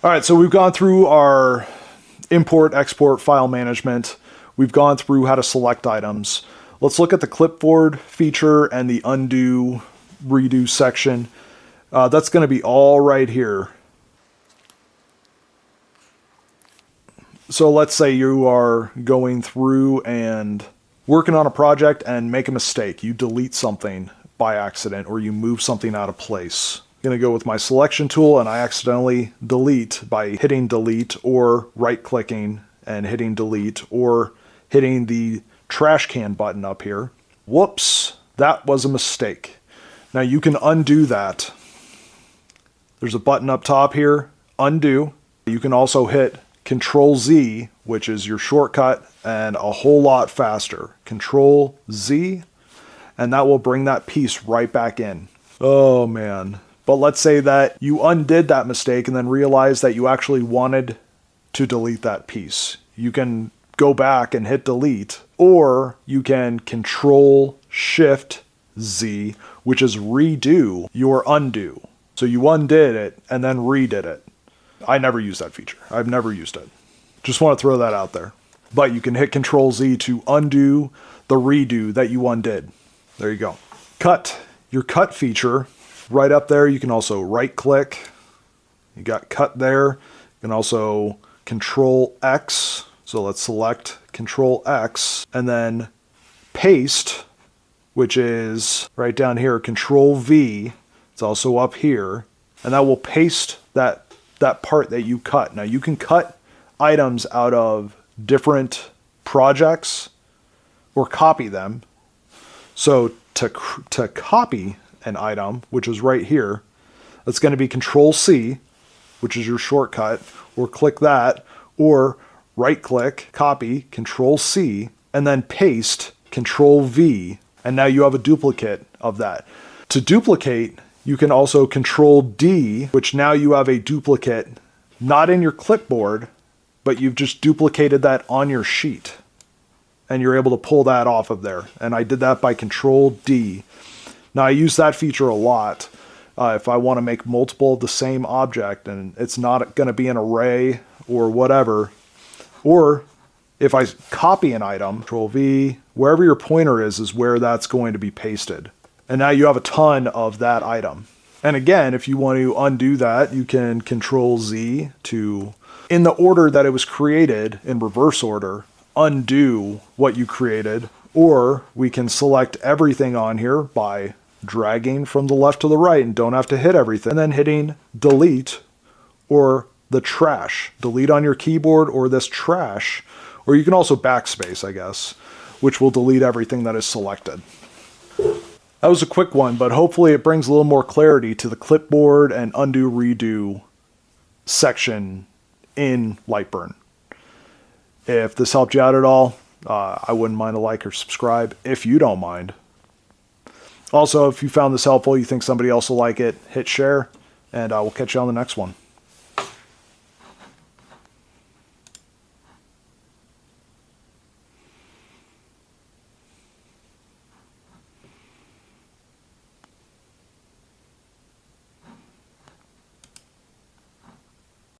All right, so we've gone through our import, export, file management. We've gone through how to select items. Let's look at the clipboard feature and the undo, redo section. That's going to be all right here. So let's say you are going through and working on a project and make a mistake. You delete something by accident or you move something out of place. I'm going to go with my selection tool and I accidentally delete by hitting delete or right-clicking and hitting delete or hitting the trash can button up here. Whoops, that was a mistake. Now you can undo that. There's a button up top here, undo. You can also hit Ctrl+Z, which is your shortcut, and a whole lot faster. Ctrl+Z, and that will bring that piece right back in. Oh man. But let's say that you undid that mistake and then realized that you actually wanted to delete that piece. You can go back and hit delete, or you can Ctrl+Shift+Z, which is redo your undo. So you undid it and then redid it. I never use that feature. I've never used it. Just want to throw that out there. But you can hit Ctrl+Z to undo the redo that you undid. There you go. Cut. Your cut feature, right up there, you can also right-click. You got cut there. You can also Ctrl+X. So let's select Ctrl+X and then paste, which is right down here, Ctrl+V. It's also up here. And that will paste that part that you cut. Now you can cut items out of different projects or copy them. So to copy an item, which is right here, that's going to be Ctrl+C, which is your shortcut, or click that, or right click, copy, Ctrl+C, and then paste, Ctrl+V, and now you have a duplicate of that. To duplicate, you can also Ctrl+D, which now you have a duplicate, not in your clipboard, but you've just duplicated that on your sheet. And you're able to pull that off of there. And I did that by Ctrl+D. Now I use that feature a lot. If I want to make multiple of the same object and it's not going to be an array or whatever, or if I copy an item, Ctrl+V, wherever your pointer is where that's going to be pasted. And now you have a ton of that item. And again, if you want to undo that, you can Ctrl+Z to, in the order that it was created, in reverse order, undo what you created. Or we can select everything on here by dragging from the left to the right and don't have to hit everything. And then hitting delete or the trash. Delete on your keyboard or this trash. Or you can also backspace, I guess, which will delete everything that is selected. That was a quick one, but hopefully it brings a little more clarity to the clipboard and undo redo section in LightBurn. If this helped you out at all, I wouldn't mind a like or subscribe if you don't mind. Also, if you found this helpful, you think somebody else will like it, hit share, and I will catch you on the next one.